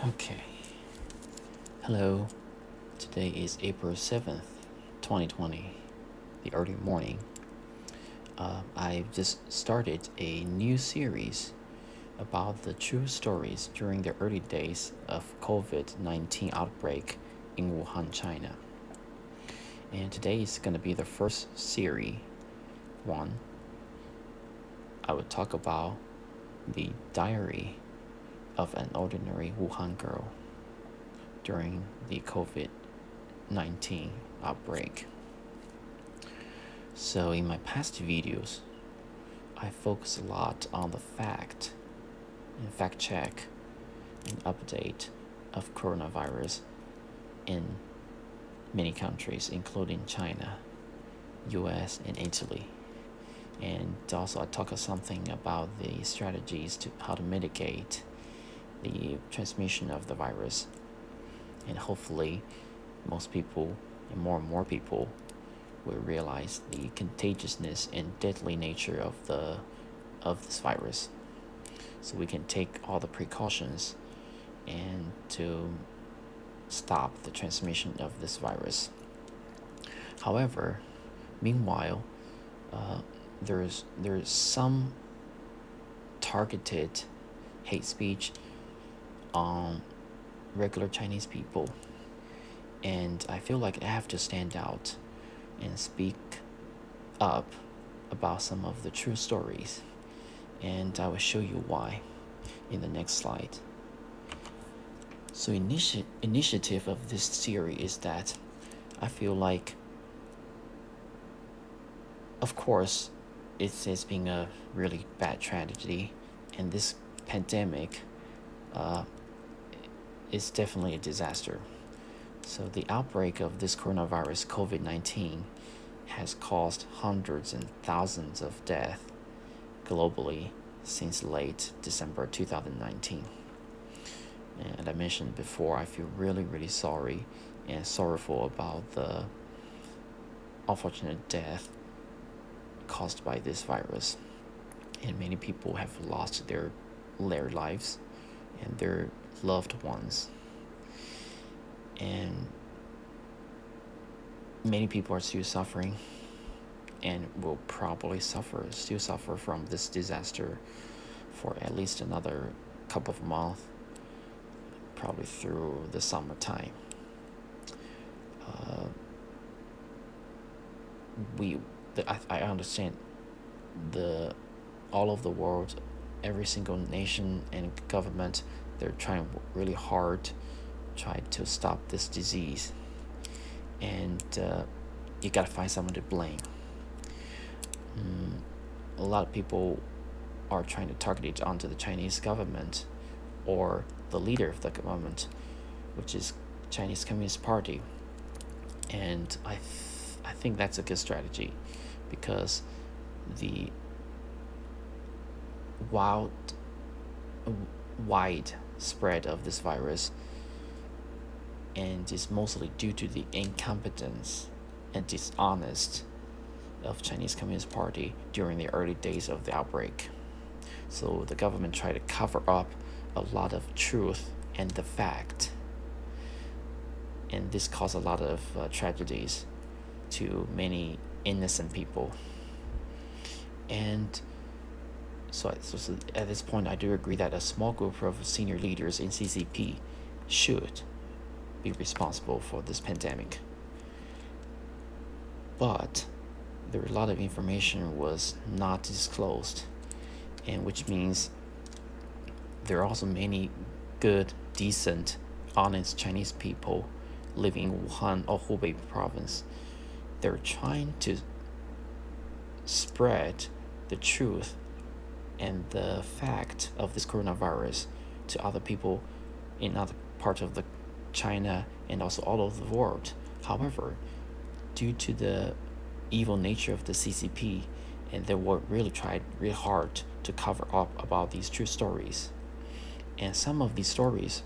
Okay. Hello. Today is April 7th, 2020, the early morning. I've just started a new series about the true stories during the early days of COVID-19 outbreak in Wuhan, China. And today is going to be the first series one. I would talk about the diary of an ordinary Wuhan girl during the COVID-19 outbreak. So in my past videos, I focus a lot on the fact check and update of coronavirus in many countries, including China, US, and Italy. And also I talk something about the strategies to how to mitigate the transmission of the virus. And hopefully most people and more people will realize the contagiousness and deadly nature of this virus, so we can take all the precautions and to stop the transmission of this virus. However, meanwhile, there's some targeted hate speech on regular Chinese people, and I feel like I have to stand out and speak up about some of the true stories, and I will show you why in the next slide. So initiative of this series is that I feel like, of course, it's been a really bad tragedy, and this pandemic is definitely a disaster. So the outbreak of this coronavirus COVID-19 has caused hundreds and thousands of deaths globally since late December 2019. And I mentioned before, I feel really sorry and sorrowful about the unfortunate death caused by this virus. And many people have lost their lives and their loved ones. And many people are still suffering and will probably still suffer from this disaster for at least another couple of months, probably through the summertime. I understand all of the world, every single nation and government, they're trying really hard try to stop this disease, and you gotta find someone to blame. A lot of people are trying to target it onto the Chinese government or the leader of the government, which is Chinese Communist Party. And I think that's a good strategy, because the wide spread of this virus and is mostly due to the incompetence and dishonest of Chinese Communist Party during the early days of the outbreak. So the government tried to cover up a lot of truth and the fact, and this caused a lot of tragedies to many innocent people. And so at this point, I do agree that a small group of senior leaders in CCP should be responsible for this pandemic. But there a lot of information was not disclosed, and which means there are also many good, decent, honest Chinese people living in Wuhan or Hubei province. They're trying to spread the truth and the fact of this coronavirus to other people in other parts of the China and also all over the world. However, due to the evil nature of the CCP, and they were really tried really hard to cover up about these true stories. And some of these stories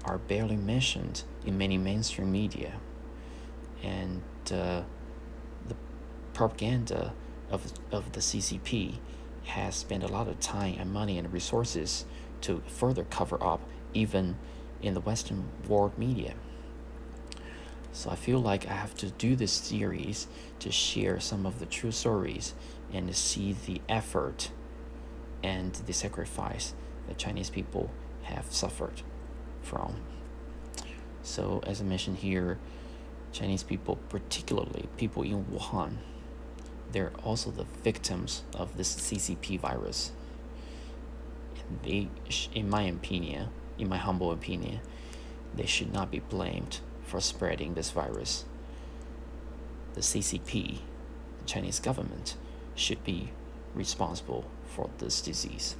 are barely mentioned in many mainstream media. And the propaganda of the CCP has spent a lot of time and money and resources to further cover up even in the Western world media. So I feel like I have to do this series to share some of the true stories and to see the effort and the sacrifice that Chinese people have suffered from. So as I mentioned here, Chinese people, particularly people in Wuhan, they're also the victims of this CCP virus. And they, in my humble opinion, they should not be blamed for spreading this virus. The CCP, the Chinese government, should be responsible for this disease.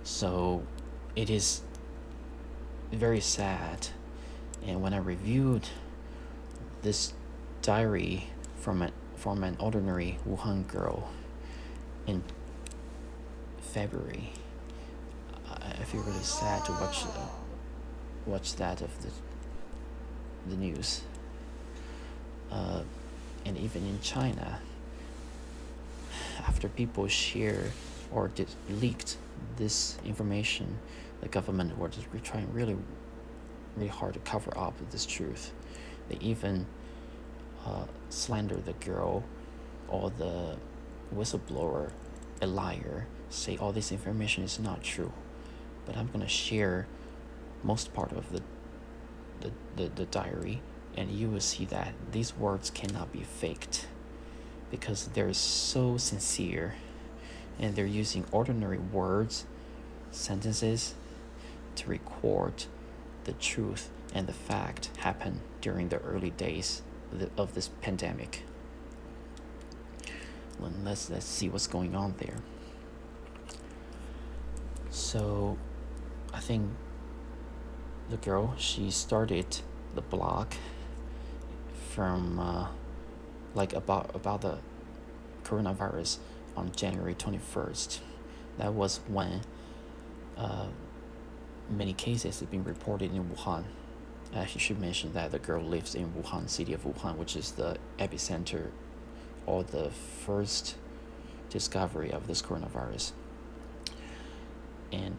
So it is very sad. And when I reviewed this diary from an ordinary Wuhan girl in February, I feel really sad to watch that of the news. And even in China, after people share or leaked this information, the government was trying really hard to cover up this truth. They even slander the girl or the whistleblower a liar, say all this information is not true. But I'm gonna share most part of the diary, and you will see that these words cannot be faked because they're so sincere, and they're using ordinary words, sentences to record the truth and the fact happened during the early days of this pandemic. Let's see what's going on there. So I think the girl, she started the blog from about the coronavirus on January 21st. That was when many cases have been reported in Wuhan. I should mention that the girl lives in Wuhan, city of Wuhan, which is the epicenter or the first discovery of this coronavirus. And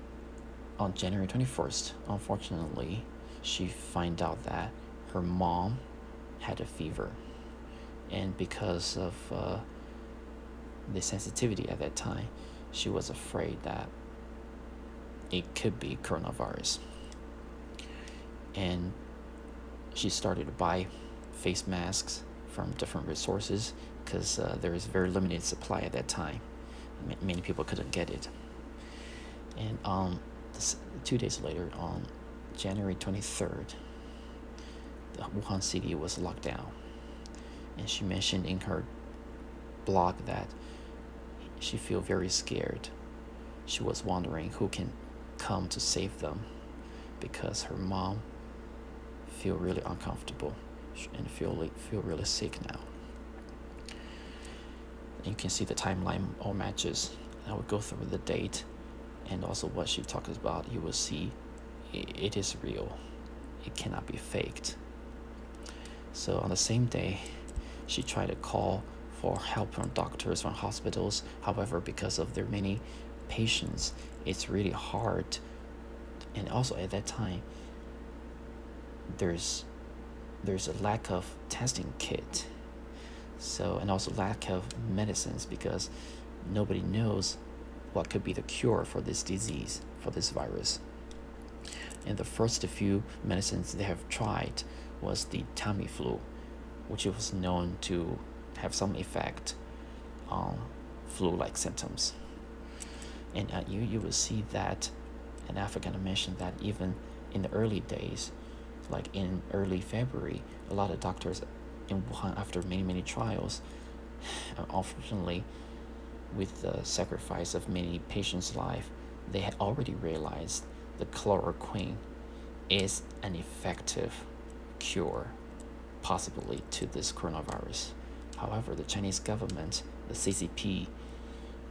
on January 21st, unfortunately, she found out that her mom had a fever. And because of the sensitivity at that time, she was afraid that it could be coronavirus. And she started to buy face masks from different resources because there was very limited supply at that time. Many people couldn't get it. And 2 days later, on January 23rd, the Wuhan city was locked down. And she mentioned in her blog that she felt very scared. She was wondering who can come to save them because her mom feel really uncomfortable and feel really sick now. And you can see the timeline all matches. I will go through the date and also what she talks about. You will see it is real. It cannot be faked. So on the same day, she tried to call for help from doctors, from hospitals. However, because of their many patients, it's really hard. And also at that time, there's a lack of testing kit. So, and also lack of medicines because nobody knows what could be the cure for this disease, for this virus. And the first few medicines they have tried was the Tamiflu, which was known to have some effect on flu-like symptoms. And you will see that, and I forgot to mention that even in the early days, like in early February, a lot of doctors in Wuhan, after many trials, unfortunately, with the sacrifice of many patients' life, they had already realized the chloroquine is an effective cure, possibly, to this coronavirus. However, the Chinese government, the CCP,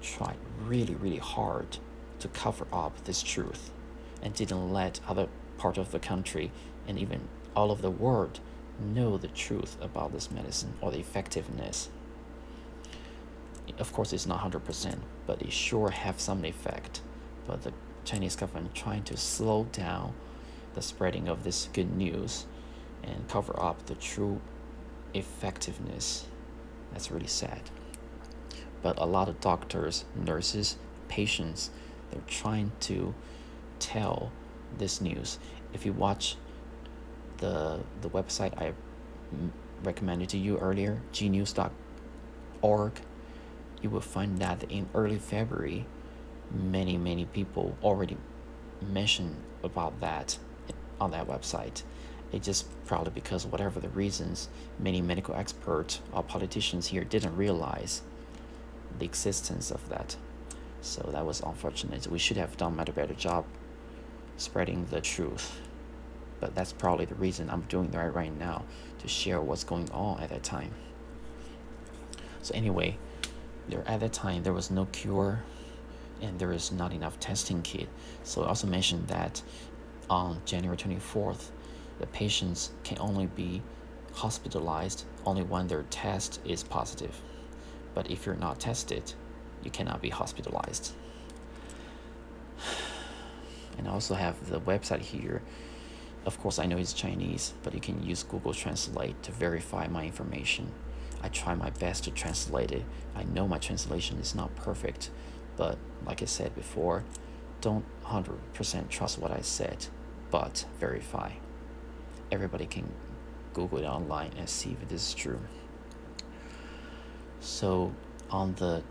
tried really hard to cover up this truth and didn't let other part of the country and even all of the world know the truth about this medicine or the effectiveness. Of course, it's not 100%, but it sure have some effect. But the Chinese government trying to slow down the spreading of this good news and cover up the true effectiveness. That's really sad. But a lot of doctors, nurses, patients, they're trying to tell this news. If you watch the website I recommended to you earlier, gnews.org, you will find that in early February, many people already mentioned about that on that website. It just probably because whatever the reasons, many medical experts or politicians here didn't realize the existence of that. So that was unfortunate. We should have done a better job spreading the truth. But that's probably the reason I'm doing that right now, to share what's going on at that time. So anyway, at that time there was no cure and there is not enough testing kit. So I also mentioned that on January 24th, the patients can only be hospitalized only when their test is positive. But if you're not tested, you cannot be hospitalized. And I also have the website here. Of course, I know it's Chinese, but you can use Google Translate to verify my information. I try my best to translate it. I know my translation is not perfect, but like I said before, don't 100% trust what I said, but verify. Everybody can Google it online and see if this is true. So on the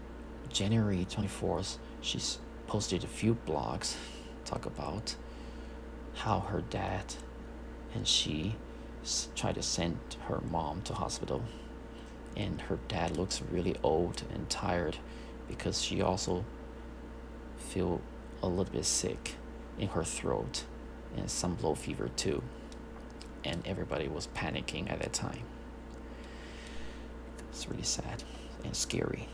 January 24th, she's posted a few blogs talk about how her dad and she tried to send her mom to hospital, and her dad looks really old and tired because she also feel a little bit sick in her throat and some low fever too, and everybody was panicking at that time. It's really sad and scary.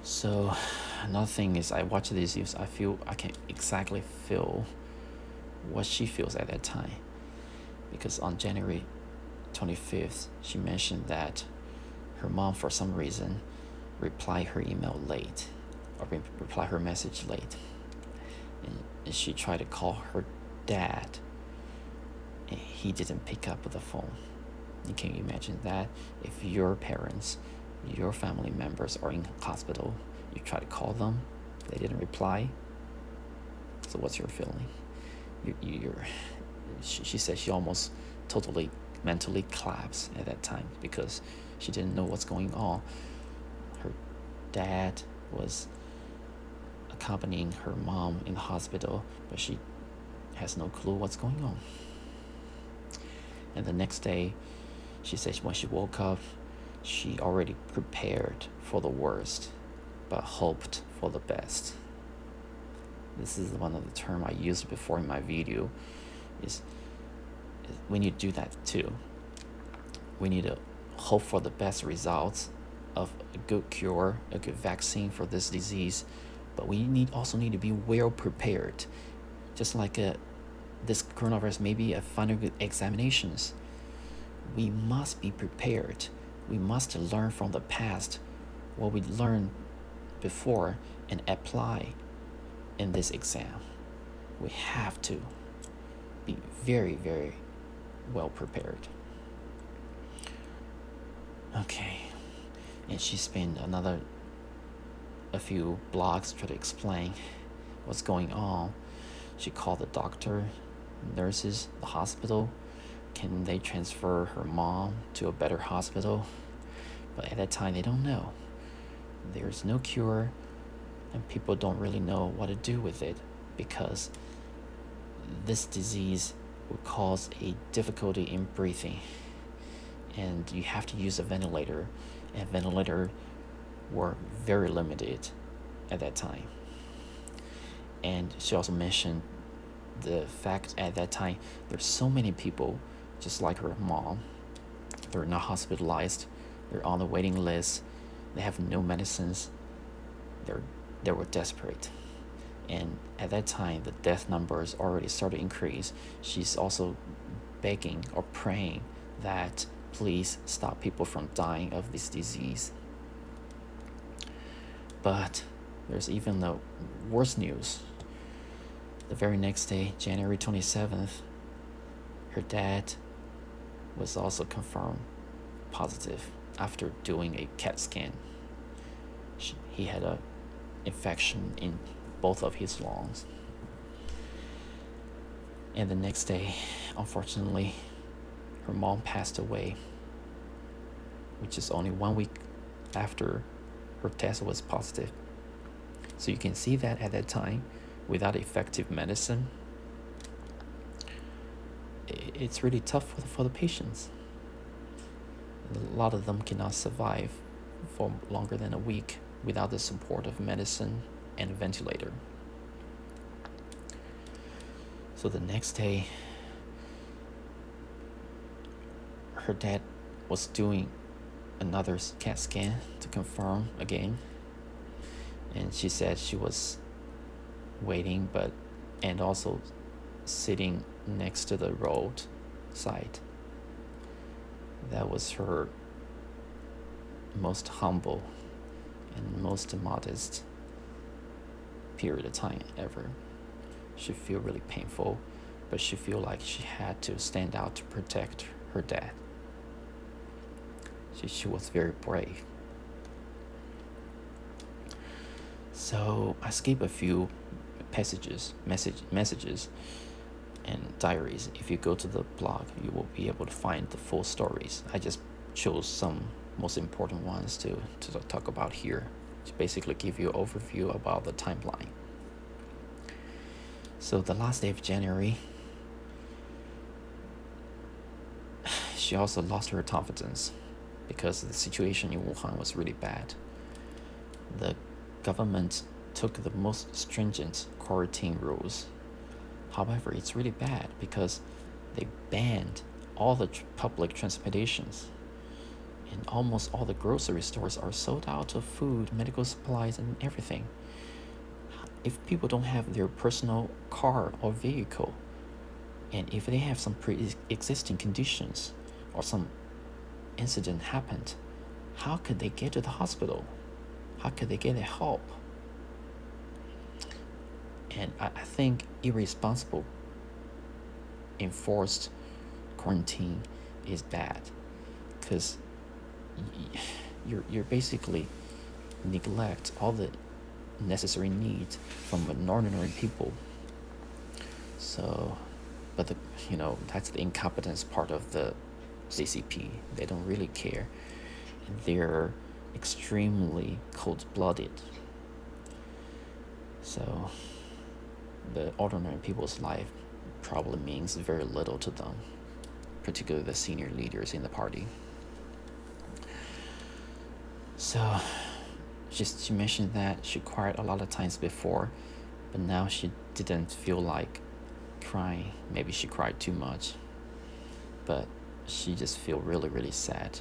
So another thing is, I watch these news, I can exactly feel what she feels at that time, because on January 25th she mentioned that her mom for some reason replied her email late, or reply her message late, and she tried to call her dad and he didn't pick up the phone. You can imagine that if your parents, your family members are in hospital, you try to call them, they didn't reply. So what's your feeling? She said she almost totally mentally collapsed at that time because she didn't know what's going on. Her dad was accompanying her mom in the hospital, but she has no clue what's going on. And the next day, she said when she woke up, she already prepared for the worst, but hoped for the best. This is one of the terms I used before in my video, is we need to do that too. We need to hope for the best results of a good cure, a good vaccine for this disease, but we also need to be well prepared. Just like this coronavirus may be a final examinations. We must be prepared. We must learn from the past what we learned before and apply in this exam. We have to be very, very well prepared. Okay, and she spent a few blogs trying to explain what's going on. She called the doctor, nurses, the hospital. Can they transfer her mom to a better hospital? But at that time, they don't know. There's no cure, and people don't really know what to do with it, because this disease would cause a difficulty in breathing, and you have to use a ventilator, and ventilators were very limited at that time. And she also mentioned the fact at that time there's so many people just like her mom. They're not hospitalized, they're on the waiting list, they have no medicines, they were desperate. And at that time the death numbers already started to increase. She's also begging or praying that please stop people from dying of this disease. But There's even the worst news. The very next day, January 27th, her dad was also confirmed positive after doing a CAT scan. He had a infection in both of his lungs. And the next day, unfortunately, her mom passed away, which is only 1 week after her test was positive. So you can see that at that time, without effective medicine, it's really tough for the patients. A lot of them cannot survive for longer than a week without the support of medicine and a ventilator. So the next day, her dad was doing another CAT scan to confirm again. And she said she was waiting, and also sitting next to the road side. That was her most humble and most modest period of time ever. She feel really painful, but she feel like she had to stand out to protect her dad. She was very brave. So I skip a few messages and diaries. If you go to the blog, you will be able to find the full stories. I just chose some most important ones to talk about here, to basically give you an overview about the timeline. So the last day of January, she also lost her confidence because the situation in Wuhan was really bad. The government took the most stringent quarantine rules. However, it's really bad because they banned all the public transportations, and almost all the grocery stores are sold out of food, medical supplies, and everything. If people don't have their personal car or vehicle, and if they have some pre-existing conditions or some incident happened, how could they get to the hospital? How could they get help? And I think irresponsible enforced quarantine is bad, because you're basically neglect all the necessary needs from ordinary people. So, but that's the incompetence part of the CCP. They don't really care. They're extremely cold-blooded. So the ordinary people's life probably means very little to them, particularly the senior leaders in the party. So she mentioned that she cried a lot of times before, but now she didn't feel like crying. Maybe she cried too much, but she just feel really, really sad,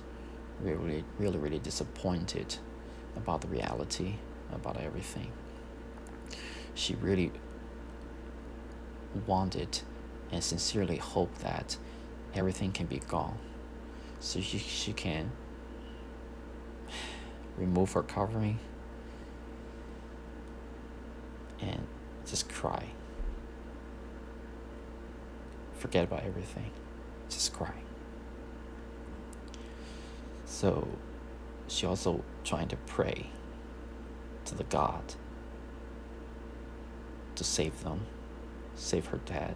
really, really, really disappointed about the reality, about everything. She really wanted and sincerely hoped that everything can be gone, so she can remove her covering and just cry. Forget about everything. Just cry. So she also trying to pray to the God to save them, save her dad,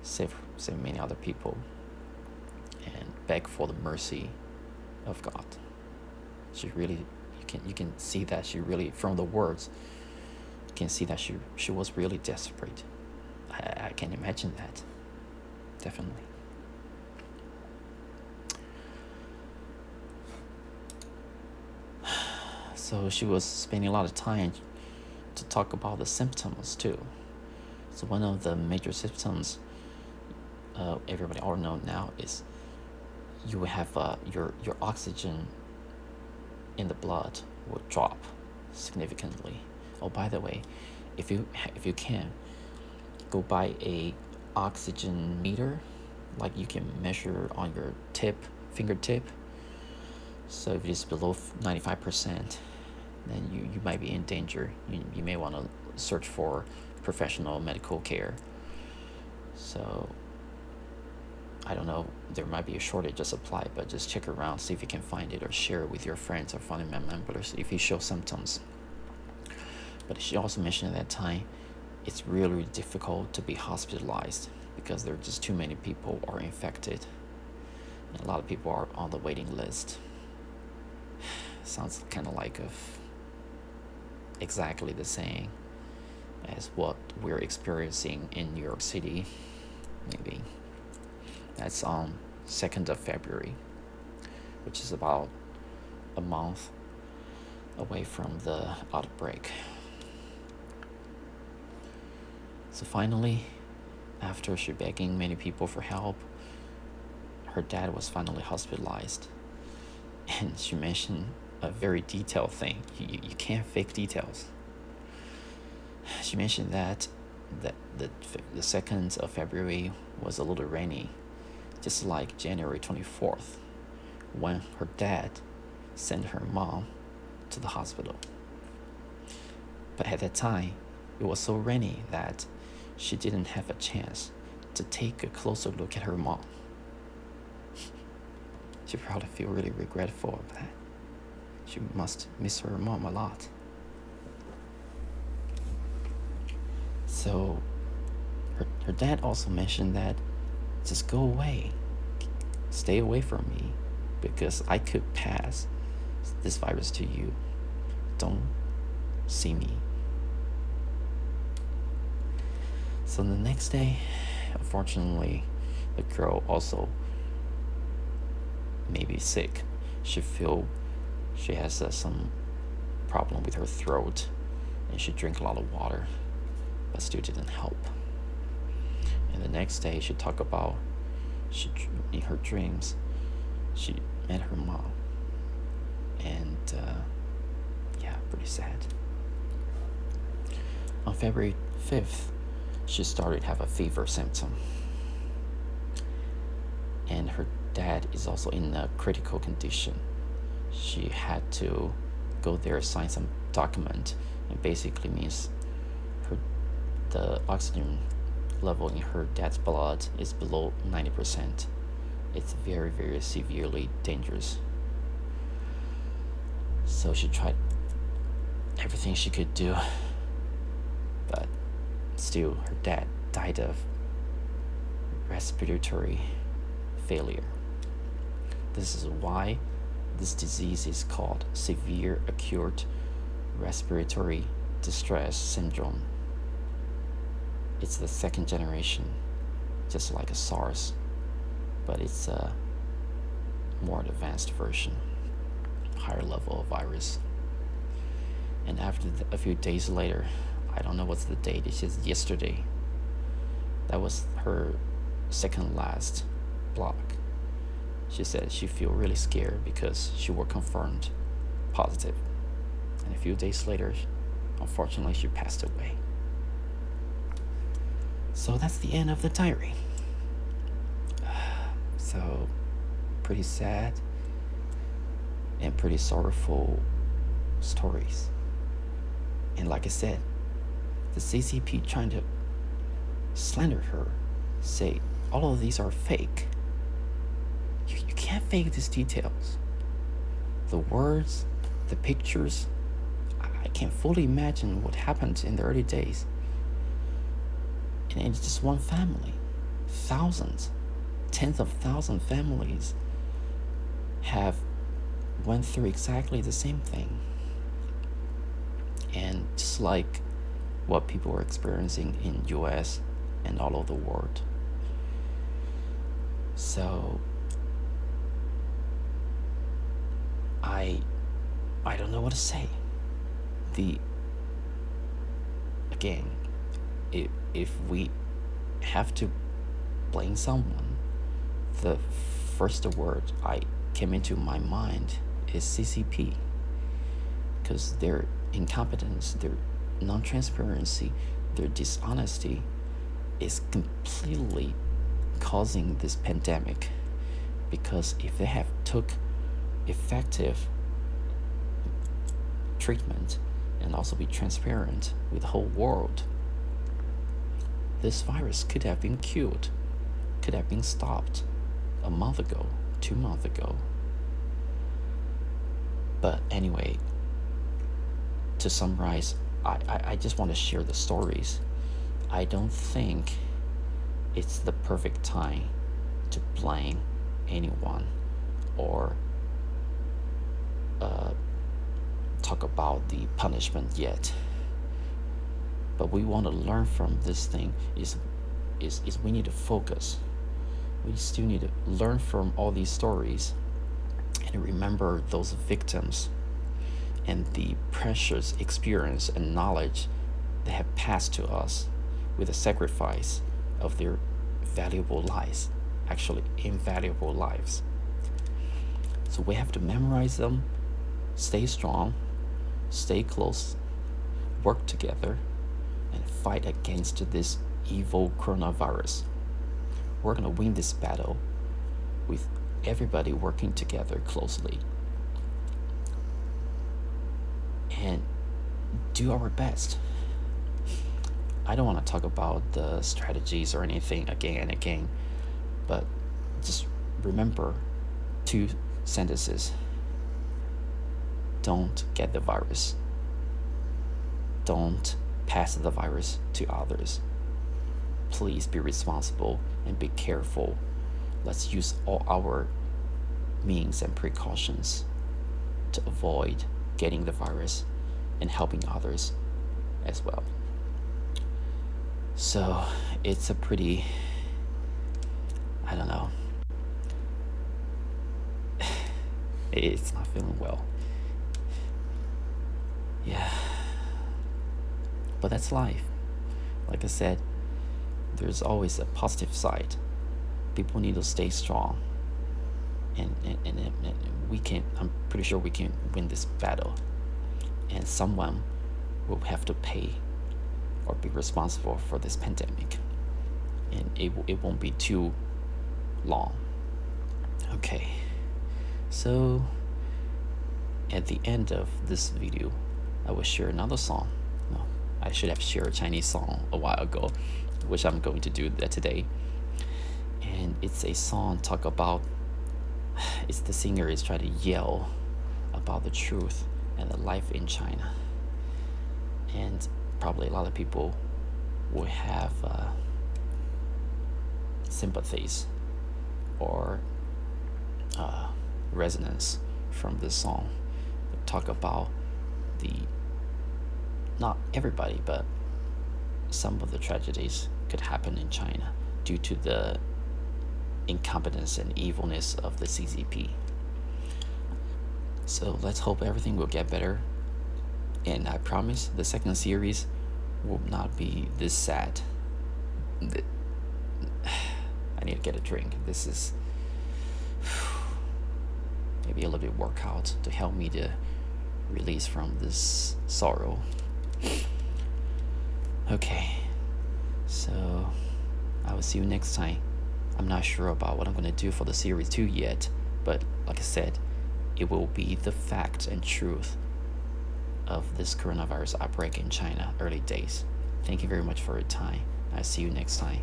save many other people, and beg for the mercy of God. She really, you can see that she really, from the words, you can see that she was really desperate. I can imagine that, definitely. So she was spending a lot of time to talk about the symptoms too. So one of the major symptoms everybody all know now is you will have your oxygen in the blood will drop significantly. Oh, by the way, if you can, go buy a oxygen meter, like you can measure on your fingertip. So if it's below 95%, then you might be in danger. You may want to search for professional medical care. So I don't know, there might be a shortage of supply, but just check around, see if you can find it, or share it with your friends or family members if you show symptoms. But she also mentioned at that time it's really difficult to be hospitalized because there are just too many people are infected, and a lot of people are on the waiting list. Sounds kind of like exactly the same as what we're experiencing in New York City, maybe. That's on 2nd of February, which is about a month away from the outbreak. So finally, after she begging many people for help, her dad was finally hospitalized. And she mentioned a very detailed thing. You can't fake details. She mentioned that the 2nd of February was a little rainy, just like January 24th, when her dad sent her mom to the hospital. But at that time, it was so rainy that she didn't have a chance to take a closer look at her mom. She probably feel really regretful of that. She must miss her mom a lot. So her dad also mentioned that just go away, stay away from me, because I could pass this virus to you. Don't see me. So the next day, unfortunately, the girl also may be sick. She has some problem with her throat, and she drank a lot of water, but still didn't help. And the next day, she talked about in her dreams, she met her mom, and pretty sad. On February 5th, she started to have a fever symptom, and her dad is also in a critical condition. She had to go there, sign some document, and basically means the oxygen level in her dad's blood is below 90%. It's very, very severely dangerous. So she tried everything she could do, but still her dad died of respiratory failure. This is why this disease is called severe acute respiratory distress syndrome. It's the 2nd generation, just like a SARS, but it's a more advanced version, higher level of virus. And after a few days later, I don't know what's the date, it's just yesterday, that was her second last block. She said she feel really scared because she was confirmed positive. And a few days later, unfortunately, she passed away. So that's the end of the diary. So pretty sad and pretty sorrowful stories. And like I said, the CCP trying to slander her, say all of these are fake. You can't fake these details. The words, the pictures, I can't fully imagine what happened in the early days. And it's just one family. Thousands, tens of thousands families have went through exactly the same thing. And just like what people are experiencing in US and all over the world. So I don't know what to say. Again, if we have to blame someone, the first word I came into my mind is CCP, because their incompetence, their non-transparency, their dishonesty is completely causing this pandemic. Because if they have took effective treatment and also be transparent with the whole world. This virus could have been cured, could have been stopped a month ago, 2 months ago. But anyway, to summarize, I just want to share the stories. I don't think it's the perfect time to blame anyone or talk about the punishment yet. But we want to learn from this thing is we need to focus. We still need to learn from all these stories and remember those victims and the precious experience and knowledge they have passed to us with the sacrifice of their valuable lives, actually invaluable lives. So we have to memorize them, stay strong, stay close, work together, and fight against this evil coronavirus. We're going to win this battle with everybody working together closely and do our best. I don't want to talk about the strategies or anything again and again, but just remember 2 sentences. Don't get the virus. Don't pass the virus to others. Please be responsible and be careful. Let's use all our means and precautions to avoid getting the virus and helping others as well. So it's a pretty, I don't know, it's not feeling well. Yeah, but that's life. Like I said, there's always a positive side. People need to stay strong, and we can, I'm pretty sure we can win this battle, and someone will have to pay or be responsible for this pandemic, and it won't be too long. Okay, so at the end of this video, I will share another song. No, I should have shared a Chinese song a while ago, which I'm going to do that today. And it's a song talk about, it's the singer is trying to yell about the truth and the life in China. And probably a lot of people will have sympathies or resonance from this song. Talk about the, not everybody, but some of the tragedies could happen in China due to the incompetence and evilness of the CCP. So let's hope everything will get better, and I promise the second series will not be this sad. I need to get a drink. This is maybe a little bit workout to help me to release from this sorrow. Okay, so I will see you next time. I'm not sure about what I'm going to do for the series 2 yet, but like I said, it will be the fact and truth of this coronavirus outbreak in China early days. Thank you very much for your time. I'll see you next time.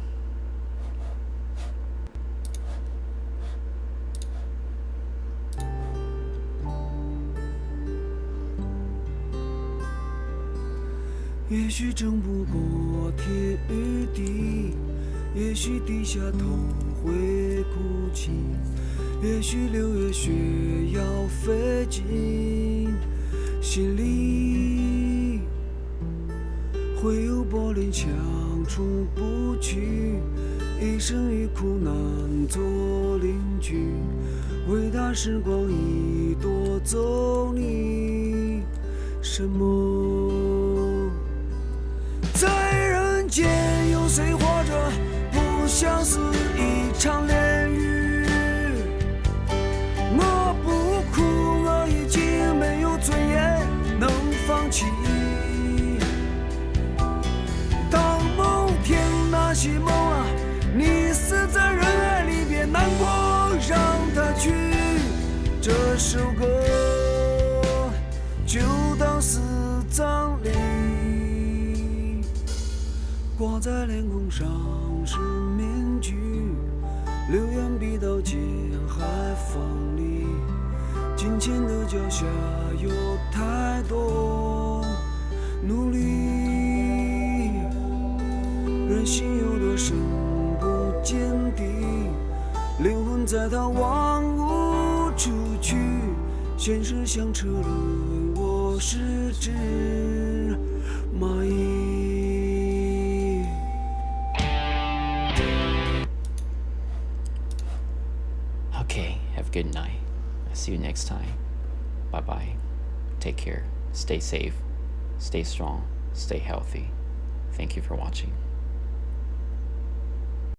也许争不过天与地，也许低下头会哭泣，也许6月雪要飞进心里，会有玻璃墙出不去，一生与苦难做邻居，伟大时光已夺走你什么？在人间有谁活着不像是一场炼狱？我不哭，我已经没有尊严能放弃。当某天那些梦啊，你死在人海里，别难过，让它去。这首歌就当死葬礼，挂在脸孔上是面具，流言逼到尖海放里，金钱的脚下有太多努力，人心有多深不见底，灵魂在逃亡无处去，现实像车轮，我是只蚂蚁。Okay, have a good night. I'll see you next time. Bye bye. Take care. Stay safe. Stay strong. Stay healthy. Thank you for watching.